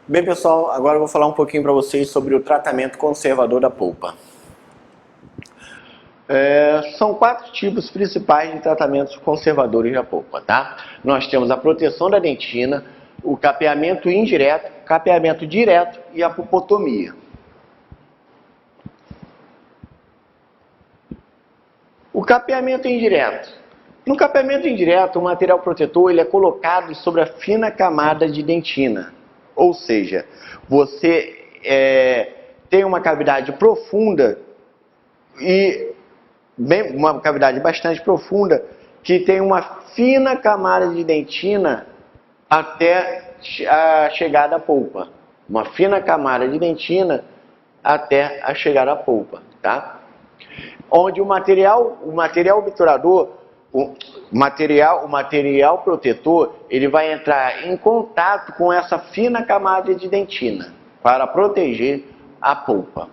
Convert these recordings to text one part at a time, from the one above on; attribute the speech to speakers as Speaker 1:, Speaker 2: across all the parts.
Speaker 1: Bem, pessoal, agora eu vou falar um pouquinho para vocês sobre o tratamento conservador da polpa. São 4 tipos principais de tratamentos conservadores da polpa, tá? Nós temos a proteção da dentina, o capeamento indireto, capeamento direto e a pulpotomia. O capeamento indireto. No capeamento indireto, o material protetor ele é colocado sobre a fina camada de dentina. Ou seja, você tem uma cavidade profunda uma cavidade bastante profunda que tem uma fina camada de dentina até a chegada à polpa. Uma fina camada de dentina até a chegada à polpa, tá? Onde o material obturador, o material protetor, ele vai entrar em contato com essa fina camada de dentina para proteger a polpa.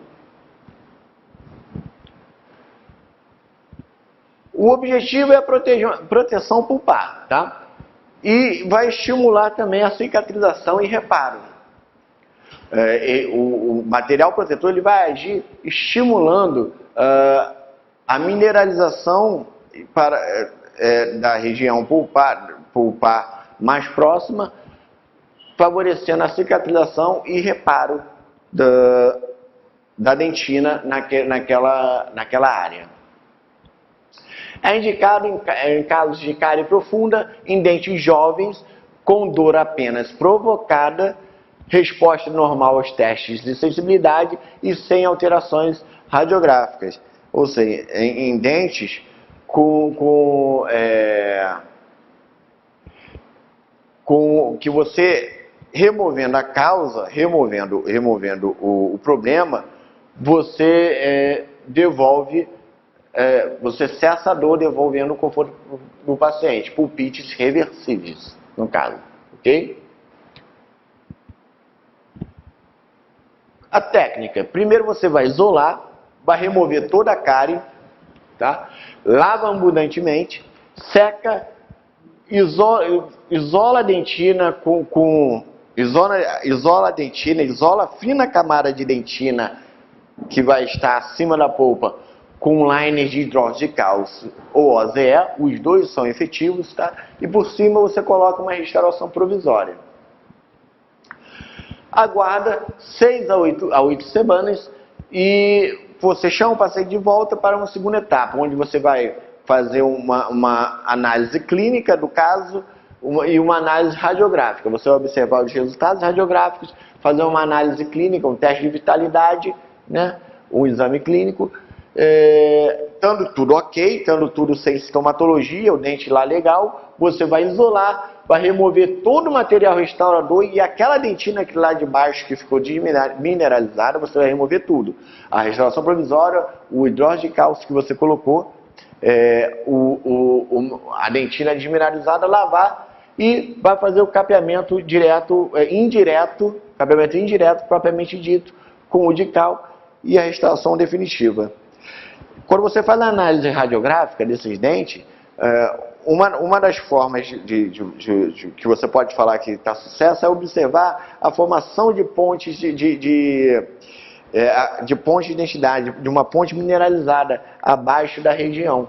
Speaker 1: O objetivo é a proteção pulpar, tá? E vai estimular também a cicatrização e reparo. O material protetor ele vai agir estimulando a mineralização da região pulpar mais próxima, favorecendo a cicatrização e reparo da dentina naquela área. É indicado em casos de cárie profunda, em dentes jovens, com dor apenas provocada, resposta normal aos testes de sensibilidade e sem alterações radiográficas. Ou seja, em dentes que você removendo a causa, removendo o problema, você devolve, você cessa a dor devolvendo o conforto do paciente. Pulpites reversíveis, no caso, ok? A técnica, primeiro você vai isolar, vai remover toda a cárie, tá? Lava abundantemente, seca, isola a dentina isola a dentina, isola a fina camada de dentina que vai estar acima da polpa com liner de hidróxido de cálcio ou OZE, os dois são efetivos, tá? E por cima você coloca uma restauração provisória. Aguarda 6 a 8 semanas e você chama o paciente de volta para uma segunda etapa, onde você vai fazer uma análise clínica do caso e uma análise radiográfica. Você vai observar os resultados radiográficos, fazer uma análise clínica, um teste de vitalidade, né? Um exame clínico, estando tudo ok, estando tudo sem sintomatologia, o dente lá legal, você vai isolar, vai remover todo o material restaurador e aquela dentina aqui lá de baixo que ficou desmineralizada, você vai remover tudo. A restauração provisória, o hidróxido de cálcio que você colocou, a dentina desmineralizada, lavar e vai fazer o capeamento indireto propriamente dito, com o de cal e a restauração definitiva. Quando você faz a análise radiográfica desses dentes, uma das formas que você pode falar que está sucesso é observar a formação de pontes de ponte de densidade, de uma ponte mineralizada abaixo da região,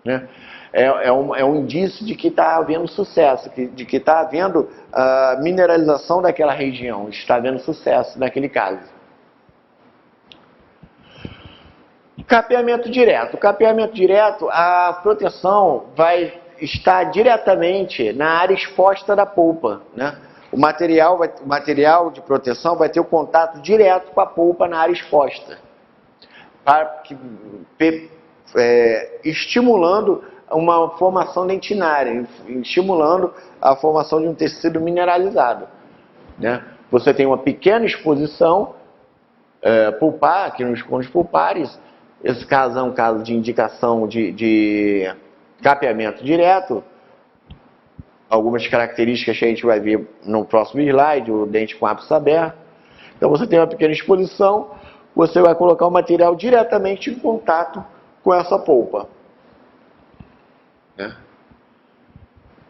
Speaker 1: né? É um indício de que está havendo sucesso, de que está havendo mineralização daquela região, está havendo sucesso naquele caso. Capeamento direto. O capeamento direto, a proteção vai estar diretamente na área exposta da polpa, né? O material de proteção vai ter o contato direto com a polpa na área exposta, estimulando uma formação dentinária, estimulando a formação de um tecido mineralizado, né? Você tem uma pequena exposição pulpar, aqui nos cônios pulpares. Esse caso é um caso de indicação de capeamento direto. Algumas características que a gente vai ver no próximo slide, o dente com ápice aberto. Então você tem uma pequena exposição, você vai colocar o material diretamente em contato com essa polpa.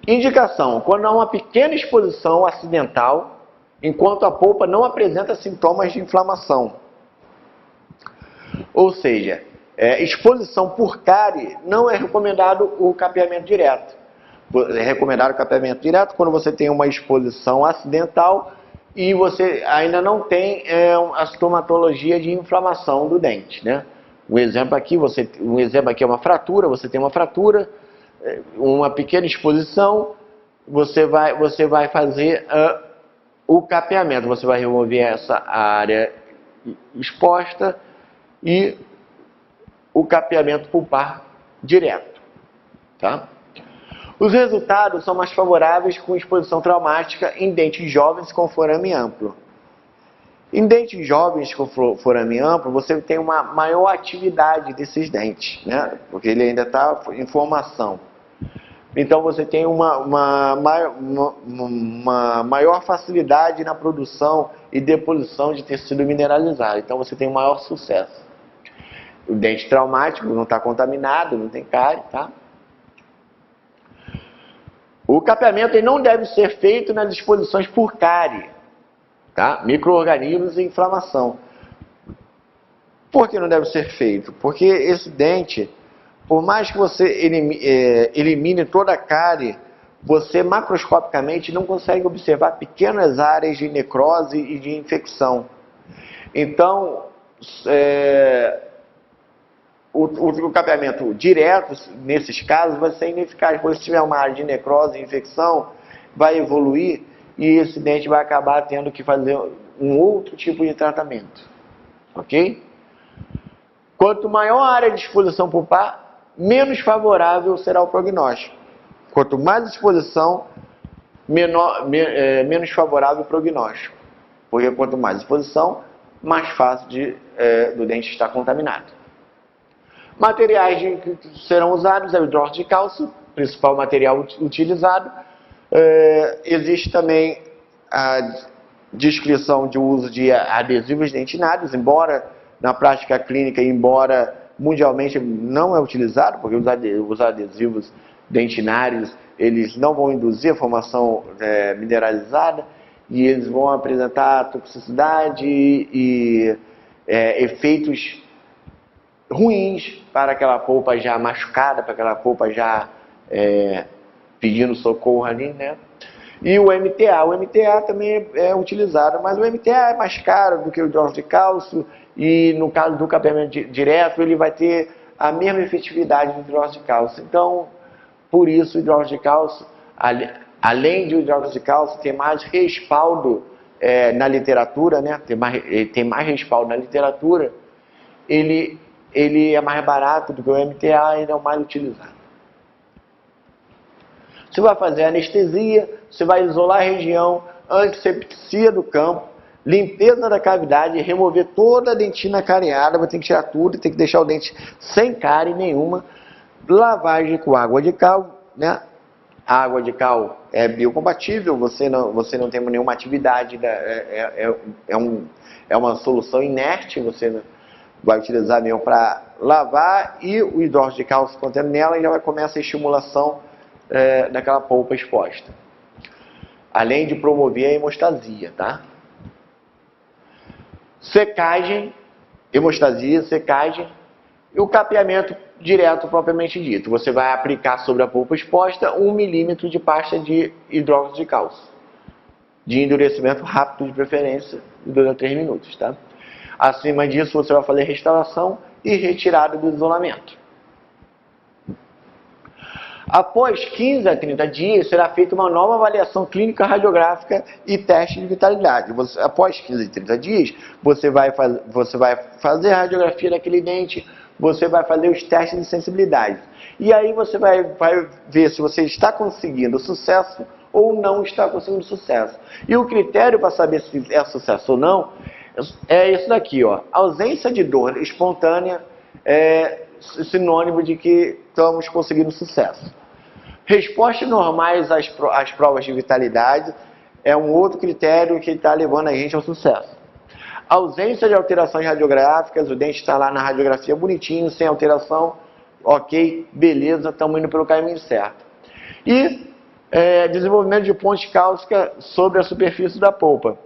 Speaker 1: Indicação, quando há uma pequena exposição acidental enquanto a polpa não apresenta sintomas de inflamação. Ou seja, exposição por cárie não é recomendado o capeamento direto. É recomendado o capeamento direto quando você tem uma exposição acidental e você ainda não tem a sintomatologia de inflamação do dente, né? Um exemplo aqui é uma fratura. Você tem uma fratura, uma pequena exposição, você vai fazer o capeamento. Você vai remover essa área exposta e o capeamento pulpar direto, tá? Os resultados são mais favoráveis com exposição traumática em dentes jovens com forame amplo. Em dentes jovens com forame amplo, você tem uma maior atividade desses dentes, né? Porque ele ainda está em formação. Então você tem uma maior facilidade na produção e deposição de tecido mineralizado. Então você tem um maior sucesso. O dente traumático não está contaminado, não tem cárie, tá? O capeamento ele não deve ser feito nas exposições por cárie, tá? Micro-organismos e inflamação. Por que não deve ser feito? Porque esse dente, por mais que você elimine toda a cárie, você macroscopicamente não consegue observar pequenas áreas de necrose e de infecção. Então, o capeamento direto, nesses casos, vai ser ineficaz, porque se tiver uma área de necrose e infecção, vai evoluir e esse dente vai acabar tendo que fazer um outro tipo de tratamento. Ok? Quanto maior a área de exposição pulpar, menos favorável será o prognóstico. Quanto mais exposição, menos favorável o prognóstico. Porque quanto mais exposição, mais fácil do dente estar contaminado. Materiais que serão usados é o hidróxido de cálcio, principal material utilizado. Existe também a descrição de uso de adesivos dentinários, embora na prática clínica, embora mundialmente não é utilizado, porque os adesivos dentinários eles não vão induzir a formação mineralizada e eles vão apresentar toxicidade e efeitos ruins para aquela polpa já machucada, para aquela polpa já pedindo socorro ali, né? E o MTA também é utilizado, mas o MTA é mais caro do que o hidróxido de cálcio e no caso do capeamento direto ele vai ter a mesma efetividade do hidróxido de cálcio. Então, por isso o hidróxido de cálcio, além de o hidróxido de cálcio ter mais respaldo na literatura, né? Tem mais respaldo na literatura, ele é mais barato do que o MTA e ele é o mais utilizado. Você vai fazer anestesia, você vai isolar a região, antisepsia do campo, limpeza da cavidade, remover toda a dentina cariada, vai ter que tirar tudo, tem que deixar o dente sem cárie nenhuma, lavagem com água de cal, né? A água de cal é biocompatível, você não tem nenhuma atividade, é uma solução inerte, você vai utilizar mesmo para lavar, e o hidróxido de cálcio contendo nela já vai começar a estimulação daquela polpa exposta. Além de promover a hemostasia, tá? Secagem, hemostasia, secagem e o capeamento direto propriamente dito. Você vai aplicar sobre a polpa exposta 1 milímetro de pasta de hidróxido de cálcio. De endurecimento rápido de preferência, dura 3 minutos, tá? Acima disso, você vai fazer restauração e retirada do isolamento. Após 15 a 30 dias, será feita uma nova avaliação clínica radiográfica e teste de vitalidade. Após 15 a 30 dias, você vai fazer a radiografia daquele dente, você vai fazer os testes de sensibilidade. E aí você vai ver se você está conseguindo sucesso ou não está conseguindo sucesso. E o critério para saber se é sucesso ou não é isso daqui, ó. Ausência de dor espontânea é sinônimo de que estamos conseguindo sucesso. Respostas normais às provas de vitalidade é um outro critério que está levando a gente ao sucesso. Ausência de alterações radiográficas, o dente está lá na radiografia bonitinho, sem alteração, ok, beleza, estamos indo pelo caminho certo. E desenvolvimento de ponte cálcica sobre a superfície da polpa.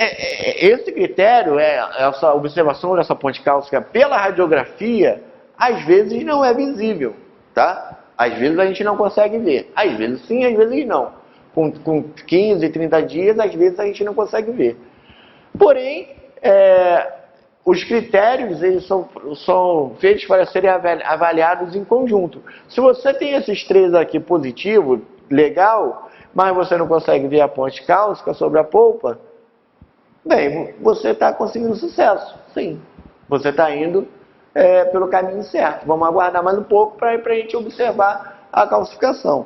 Speaker 1: esse critério, essa observação dessa ponte cálcica pela radiografia, às vezes não é visível, tá? Às vezes a gente não consegue ver. Às vezes sim, às vezes não. Com 15, 30 dias, às vezes a gente não consegue ver. Porém, os critérios eles são feitos para serem avaliados em conjunto. Se você tem esses três aqui positivos, legal, mas você não consegue ver a ponte cálcica sobre a polpa, bem, você está conseguindo sucesso, sim. Você está indo pelo caminho certo. Vamos aguardar mais um pouco para a gente observar a calcificação.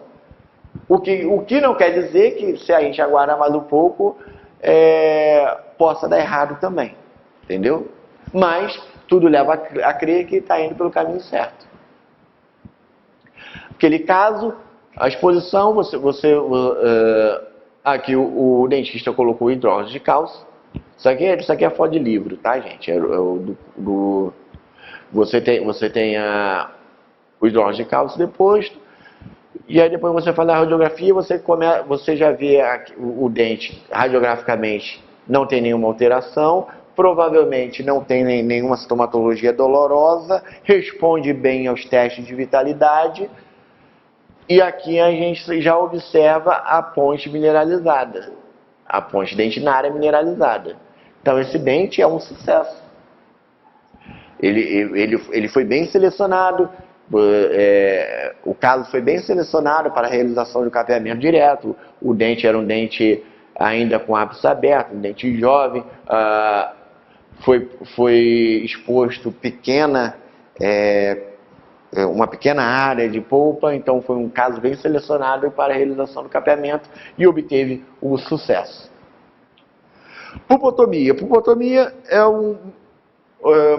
Speaker 1: O que não quer dizer que se a gente aguardar mais um pouco, possa dar errado também. Entendeu? Mas tudo leva a crer que está indo pelo caminho certo. Aquele caso, a exposição, aqui o dentista colocou hidróxido de cálcio. Isso aqui é foto de livro, tá, gente? Você tem o hidróxido de cálcio deposto, e aí depois você faz a radiografia, você já vê o dente radiograficamente, não tem nenhuma alteração, provavelmente não tem nenhuma sintomatologia dolorosa, responde bem aos testes de vitalidade, e aqui a gente já observa a ponte mineralizada, a ponte dentinária mineralizada. Então esse dente é um sucesso. Ele foi bem selecionado, o caso foi bem selecionado para a realização do capeamento direto. O dente era um dente ainda com ápice aberto, um dente jovem, foi exposto uma pequena área de polpa, então foi um caso bem selecionado para a realização do capeamento e obteve o sucesso. Pulpotomia. Pulpotomia é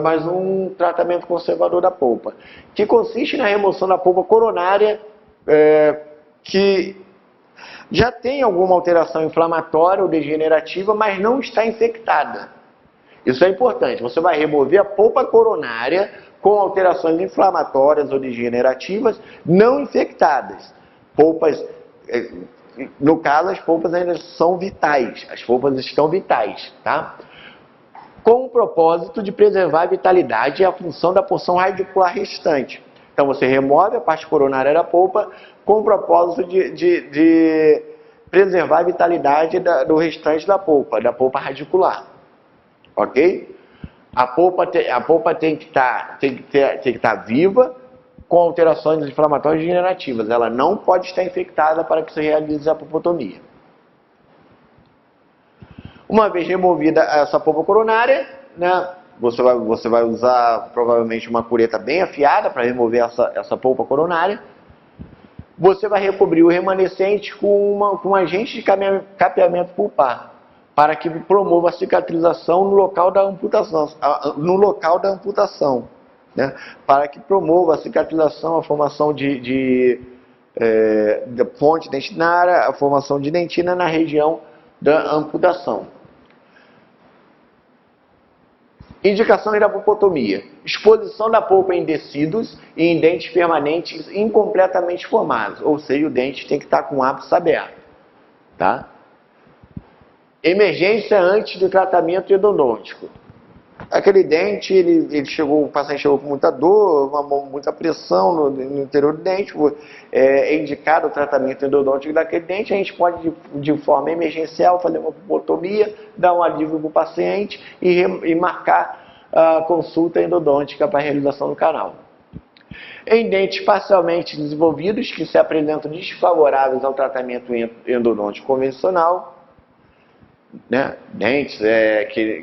Speaker 1: mais um tratamento conservador da polpa, que consiste na remoção da polpa coronária que já tem alguma alteração inflamatória ou degenerativa, mas não está infectada. Isso é importante. Você vai remover a polpa coronária com alterações inflamatórias ou degenerativas não infectadas. Polpas, no caso, as polpas ainda são vitais. As polpas estão vitais, tá? Com o propósito de preservar a vitalidade e a função da porção radicular restante. Então você remove a parte coronária da polpa com o propósito de preservar a vitalidade do restante da polpa radicular. Ok? A polpa tem que estar viva com alterações inflamatórias degenerativas. Ela não pode estar infectada para que você realize a pulpotomia. Uma vez removida essa polpa coronária, né, você vai usar provavelmente uma cureta bem afiada para remover essa polpa coronária. Você vai recobrir o remanescente com um agente de capeamento pulpar, para que promova a cicatrização no local da amputação, né? Para que promova a cicatrização, a formação de ponte dentinária, a formação de dentina na região da amputação. Indicações da pulpotomia: exposição da polpa em tecidos e em dentes permanentes incompletamente formados, ou seja, o dente tem que estar com o ápice aberto, tá? Emergência antes do tratamento endodôntico. Aquele dente, o paciente chegou com muita dor, muita pressão no interior do dente, é indicado o tratamento endodôntico daquele dente. A gente pode, de forma emergencial, fazer uma pulpotomia, dar um alívio para o paciente e marcar a consulta endodôntica para a realização do canal. Em dentes parcialmente desenvolvidos que se apresentam desfavoráveis ao tratamento endodôntico convencional, né? Dentes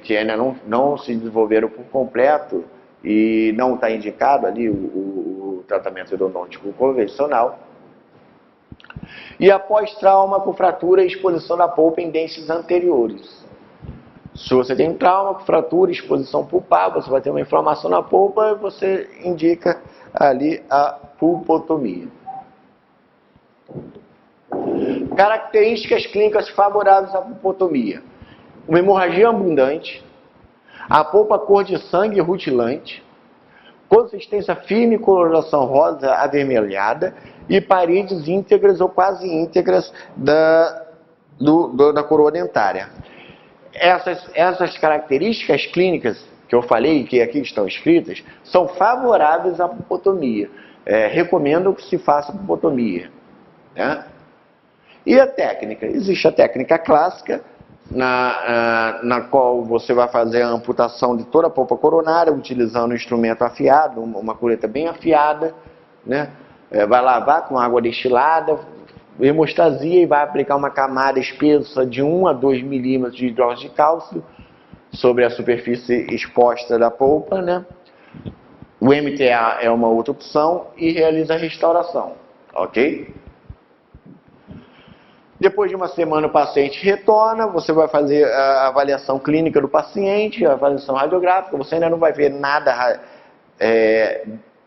Speaker 1: que ainda não se desenvolveram por completo e não está indicado ali o tratamento endodôntico convencional. E após trauma com fratura e exposição da polpa em dentes anteriores. Se você tem um trauma com fratura e exposição pulpar, você vai ter uma inflamação na polpa, você indica ali a pulpotomia. Características clínicas favoráveis à pulpotomia: uma hemorragia abundante, a polpa cor de sangue rutilante, consistência firme e coloração rosa avermelhada e paredes íntegras ou quase íntegras da coroa dentária. essas características clínicas que eu falei, que aqui estão escritas, são favoráveis à pulpotomia. Recomendo que se faça pulpotomia, né? E a técnica? Existe a técnica clássica, na qual você vai fazer a amputação de toda a polpa coronária, utilizando um instrumento afiado, uma coleta bem afiada, né? Vai lavar com água destilada, hemostasia e vai aplicar uma camada espessa de 1 a 2 milímetros de hidróxido de cálcio sobre a superfície exposta da polpa, né? O MTA é uma outra opção e realiza a restauração, ok? Depois de uma semana o paciente retorna, você vai fazer a avaliação clínica do paciente, a avaliação radiográfica, você ainda não vai ver nada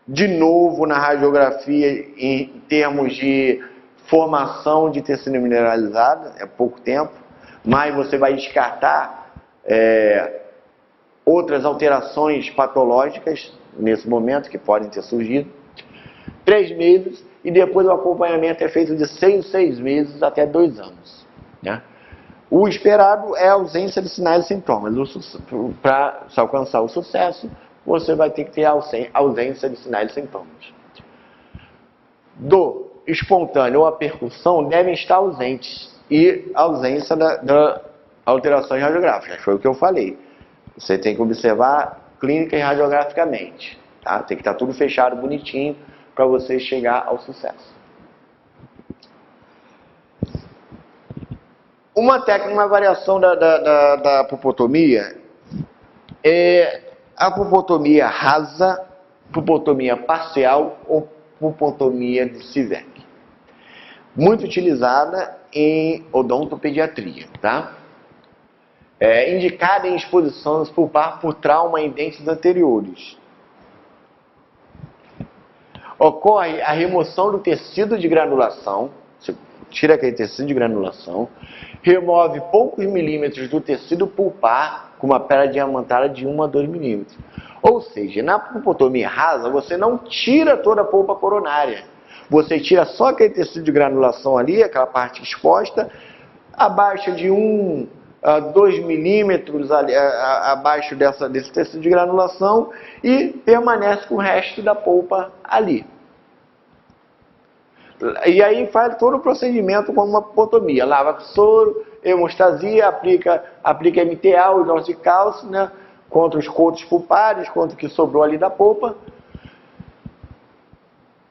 Speaker 1: de novo na radiografia em termos de formação de tecido mineralizado, é pouco tempo, mas você vai descartar outras alterações patológicas nesse momento que podem ter surgido. 3 meses. E depois o acompanhamento é feito de 6 meses até 2 anos. Né? O esperado é a ausência de sinais e sintomas. Para se alcançar o sucesso, você vai ter que ter ausência de sinais e sintomas. Dor espontânea ou a percussão devem estar ausentes. E ausência da alterações radiográficas. Foi o que eu falei. Você tem que observar clínica e radiograficamente. Tá? Tem que estar tudo fechado, bonitinho, para você chegar ao sucesso. Uma técnica, uma variação da pulpotomia é a pulpotomia rasa, pulpotomia parcial ou pulpotomia de Sivek. Muito utilizada em odontopediatria, tá? Indicada em exposições pulpar por trauma em dentes anteriores. Ocorre a remoção do tecido de granulação, você tira aquele tecido de granulação, remove poucos milímetros do tecido pulpar com uma pedra diamantada de 1 a 2 milímetros. Ou seja, na pulpotomia rasa, você não tira toda a polpa coronária. Você tira só aquele tecido de granulação ali, aquela parte exposta, abaixo de 1 a 2 milímetros abaixo desse tecido de granulação e permanece com o resto da polpa ali. E aí faz todo o procedimento como uma pulpotomia. Lava com soro, hemostasia, aplica MTA, o hidróxido de cálcio, né, contra os cotos pulpares, contra o que sobrou ali da polpa.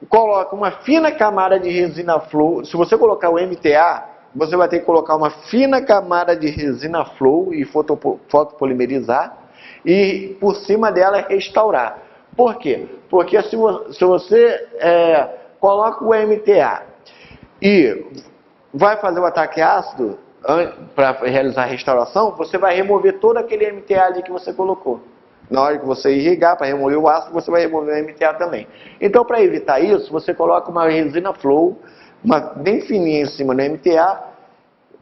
Speaker 1: Coloca uma fina camada de resina flow. Se você colocar o MTA, você vai ter que colocar uma fina camada de resina flow e fotopolimerizar e por cima dela restaurar. Por quê? Porque se você coloca o MTA e vai fazer o ataque ácido para realizar a restauração, você vai remover todo aquele MTA ali que você colocou. Na hora que você irrigar para remover o ácido, você vai remover o MTA também. Então, para evitar isso, você coloca uma resina flow, bem fininha em cima do MTA,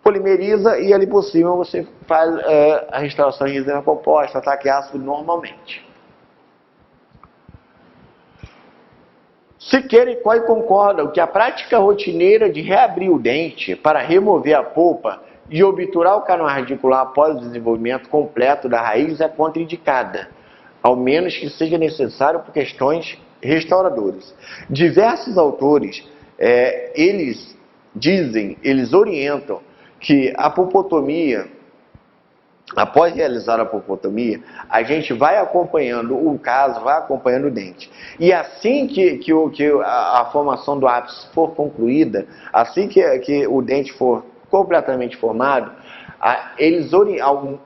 Speaker 1: polimeriza e ali por cima você faz a restauração de resina composta, ataque ácido normalmente. Siqueira e Coy concordam que a prática rotineira de reabrir o dente para remover a polpa e obturar o canal radicular após o desenvolvimento completo da raiz é contraindicada, ao menos que seja necessário por questões restauradoras. Diversos autores, eles orientam que a pulpotomia, após realizar a pulpotomia, a gente vai acompanhando o caso, vai acompanhando o dente. E assim que a formação do ápice for concluída, assim que o dente for completamente formado,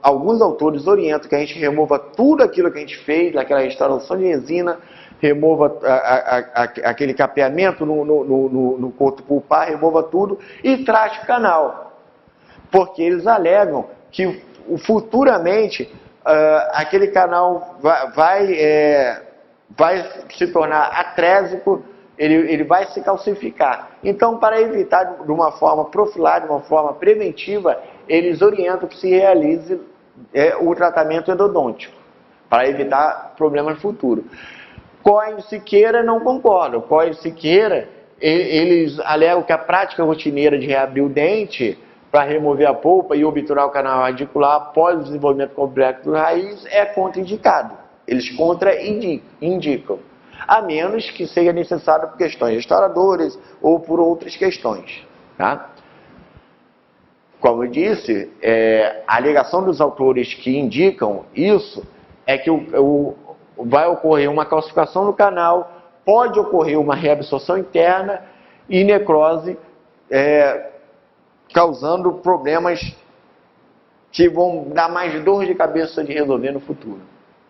Speaker 1: alguns autores orientam que a gente remova tudo aquilo que a gente fez, aquela restauração de resina, remova aquele capeamento no corpo pulpar, remova tudo e trate o canal. Porque eles alegam que futuramente aquele canal vai se tornar atrésico, ele vai se calcificar. Então, para evitar de uma forma profilática, de uma forma preventiva, eles orientam que se realize o tratamento endodôntico, para evitar problemas futuros. Coy e Siqueira não concordam. Coy e Siqueira, eles alegam que a prática rotineira de reabrir o dente para remover a polpa e obturar o canal radicular após o desenvolvimento complexo da raiz é contraindicado. Eles contraindicam, a menos que seja necessário por questões restauradoras ou por outras questões. Tá? Como eu disse, a alegação dos autores que indicam isso é que vai ocorrer uma calcificação no canal, pode ocorrer uma reabsorção interna e necrose, causando problemas que vão dar mais dor de cabeça de resolver no futuro.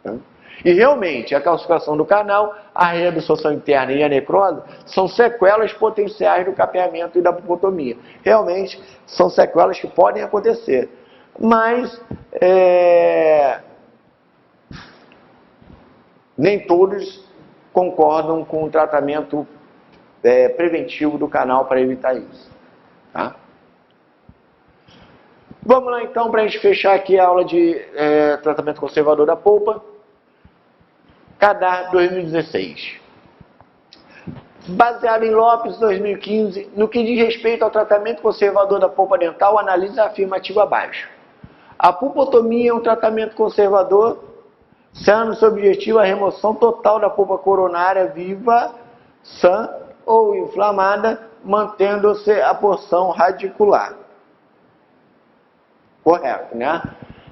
Speaker 1: Tá? E realmente, a calcificação do canal, a reabsorção interna e a necrose são sequelas potenciais do capeamento e da pupotomia. Realmente, são sequelas que podem acontecer. Mas, nem todos concordam com o tratamento preventivo do canal para evitar isso. Tá? Vamos lá então, para a gente fechar aqui a aula de tratamento conservador da polpa. CADAR 2016. Baseado em Lopes 2015, no que diz respeito ao tratamento conservador da polpa dental, analisa a afirmativa abaixo. A pulpotomia é um tratamento conservador, sendo seu objetivo a remoção total da polpa coronária viva, sã ou inflamada, mantendo-se a porção radicular. Correto, né?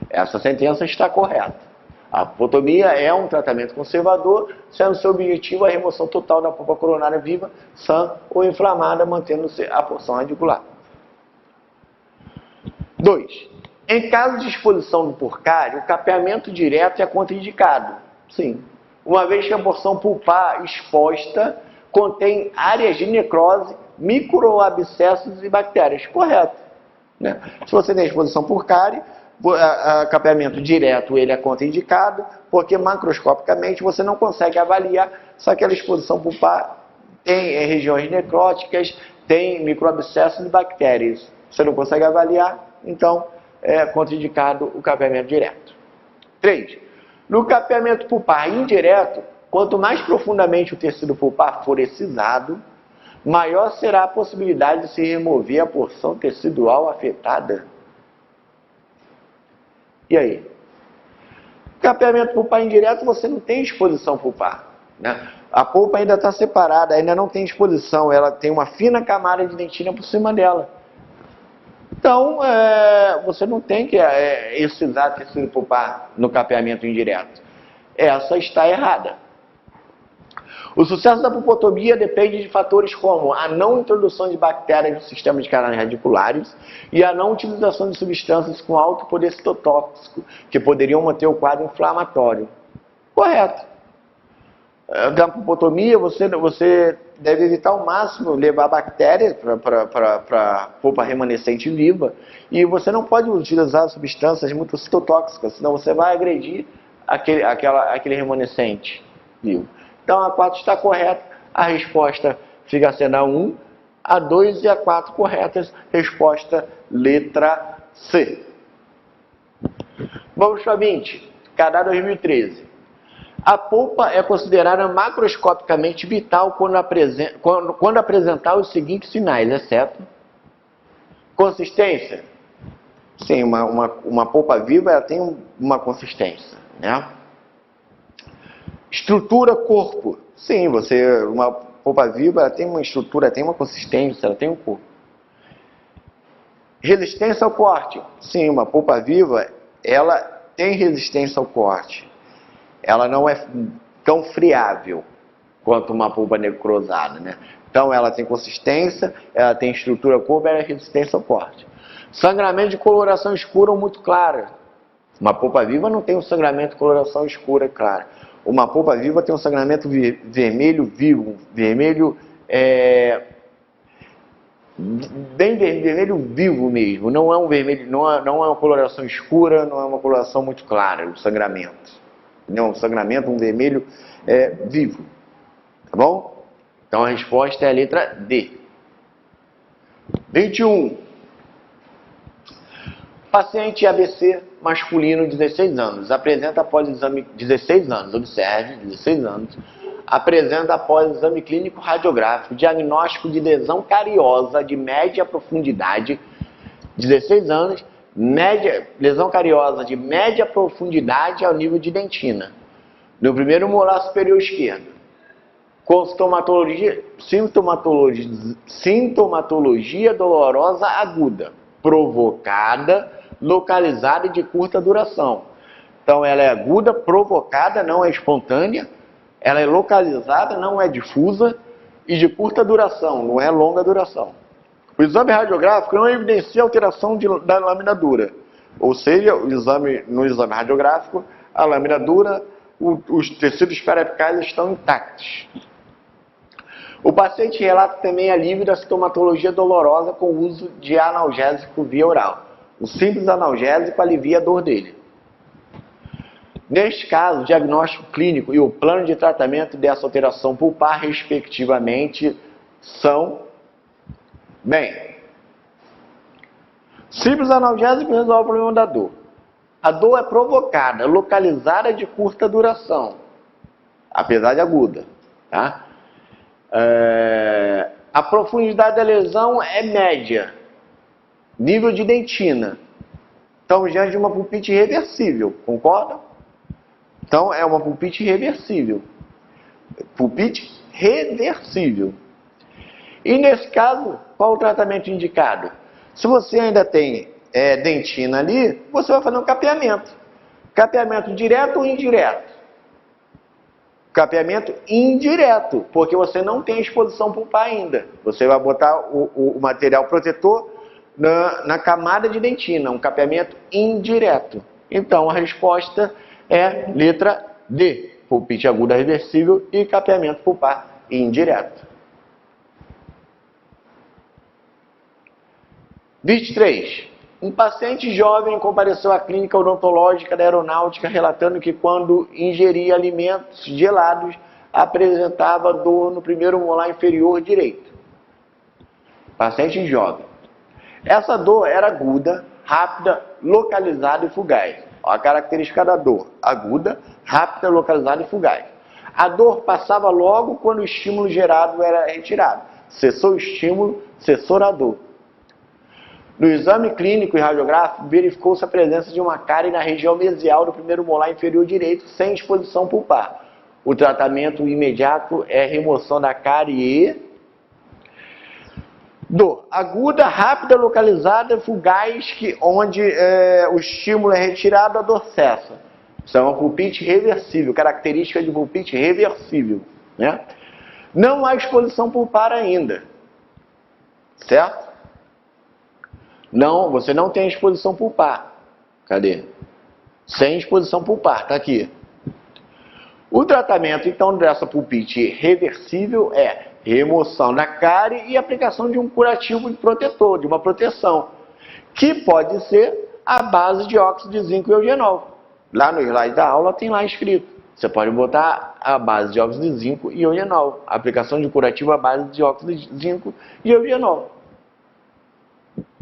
Speaker 1: Essa sentença está correta. A pulpotomia é um tratamento conservador, sendo seu objetivo a remoção total da polpa coronária viva, sã ou inflamada, mantendo-se a porção radicular. 2. Em caso de exposição do porcário, o capeamento direto é contraindicado. Sim. Uma vez que a porção pulpar exposta contém áreas de necrose, microabscessos e bactérias. Correto. Né? Se você tem exposição por cárie, capeamento direto ele é contraindicado, porque macroscopicamente você não consegue avaliar se aquela exposição pulpar tem regiões necróticas, tem microabscessos e bactérias. Você não consegue avaliar, então é contraindicado o capeamento direto. 3. No capeamento pulpar indireto, quanto mais profundamente o tecido pulpar for excisado, maior será a possibilidade de se remover a porção tecidual afetada. E aí? Capeamento pulpar indireto, você não tem exposição pulpar. Né? A polpa ainda está separada, ainda não tem exposição, ela tem uma fina camada de dentina por cima dela. Então, você não tem que excisar tecido pulpar no capeamento indireto. Essa está errada. O sucesso da pulpotomia depende de fatores como a não introdução de bactérias no sistema de canais radiculares e a não utilização de substâncias com alto poder citotóxico, que poderiam manter o quadro inflamatório. Correto. Na pulpotomia, você deve evitar ao máximo levar bactérias para a polpa remanescente viva, e você não pode utilizar substâncias muito citotóxicas, senão você vai agredir aquele remanescente vivo. Então, a 4 está correta, a resposta fica sendo a 1, a 2 e a 4 corretas, resposta letra C. Vamos para 20, CADAR 2013. A polpa é considerada macroscopicamente vital quando apresentar os seguintes sinais, exceto consistência. Sim, uma polpa viva ela tem uma consistência, né? Estrutura corpo. Sim, uma polpa viva ela tem uma estrutura, tem uma consistência, ela tem um corpo. Resistência ao corte. Sim, uma polpa viva ela tem resistência ao corte. Ela não é tão friável quanto uma polpa necrosada, né? Então ela tem consistência, ela tem estrutura corpo, ela é resistência ao corte. Sangramento de coloração escura ou muito clara. Uma polpa viva não tem um sangramento de coloração escura clara. Uma polpa viva tem um sangramento vermelho vivo, vermelho bem vermelho vivo mesmo. Não é um vermelho, não é uma coloração escura, não é uma coloração muito clara o sangramento. Não, um sangramento, um vermelho vivo. Tá bom? Então a resposta é a letra D. 21. Paciente ABC masculino, 16 anos, apresenta após exame, 16 anos, observe, 16 anos, apresenta após exame clínico radiográfico, diagnóstico de lesão cariosa de média profundidade 16 anos, lesão cariosa de média profundidade ao nível de dentina, no primeiro molar superior esquerdo, com sintomatologia dolorosa aguda, provocada, localizada e de curta duração. Então ela é aguda, provocada, não é espontânea, ela é localizada, não é difusa e de curta duração, não é longa duração. O exame radiográfico não evidencia alteração da lâmina dura, ou seja, no exame radiográfico, a lâmina dura, os tecidos periapicais estão intactos. O paciente relata também alívio da sintomatologia dolorosa com o uso de analgésico via oral. O simples analgésico alivia a dor dele. Neste caso, o diagnóstico clínico e o plano de tratamento dessa alteração pulpar, respectivamente, são... Bem, simples analgésico resolve o problema da dor. A dor é provocada, localizada de curta duração, apesar de aguda. Tá? A profundidade da lesão é média, nível de dentina. Estamos diante de uma pulpite reversível, concordam? Então é uma pulpite reversível. Pulpite reversível. E nesse caso, qual o tratamento indicado? Se você ainda tem dentina ali, você vai fazer um capeamento. Capeamento direto ou indireto? Capeamento indireto, porque você não tem exposição pulpar ainda. Você vai botar o material protetor na camada de dentina, um capeamento indireto. Então a resposta é letra D, pulpite aguda reversível e capeamento pulpar indireto. 23. Um paciente jovem compareceu à clínica odontológica da aeronáutica relatando que quando ingeria alimentos gelados apresentava dor no primeiro molar inferior direito. Paciente jovem. Essa dor era aguda, rápida, localizada e fugaz. Olha a característica da dor: aguda, rápida, localizada e fugaz. A dor passava logo quando o estímulo gerado era retirado. Cessou o estímulo, cessou a dor. No exame clínico e radiográfico, verificou-se a presença de uma cárie na região mesial do primeiro molar inferior direito, sem exposição pulpar. O tratamento imediato é remoção da cárie e dor aguda, rápida, localizada, fugaz, onde o estímulo é retirado, a dor cessa. Isso é uma pulpite reversível, característica de pulpite reversível, né? Não há exposição pulpar ainda, certo? Não, você não tem exposição pulpar. Cadê? Sem exposição pulpar, tá aqui. O tratamento, então, dessa pulpite reversível é remoção da cárie e aplicação de um curativo de protetor, de uma proteção, que pode ser a base de óxido de zinco e eugenol. Lá no slide da aula tem lá escrito. Você pode botar a base de óxido de zinco e eugenol. A aplicação de curativo à base de óxido de zinco e eugenol.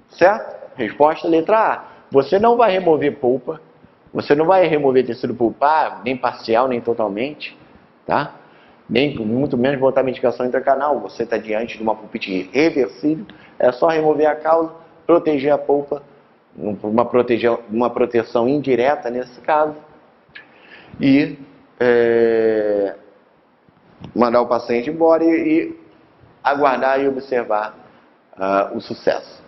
Speaker 1: Certo? Resposta letra A. Você não vai remover polpa, você não vai remover tecido pulpar, nem parcial, nem totalmente, tá? Nem, muito menos botar medicação intracanal. Você está diante de uma pulpite reversível, é só remover a causa, proteger a polpa, uma proteção indireta nesse caso, e mandar o paciente embora e aguardar e observar o sucesso.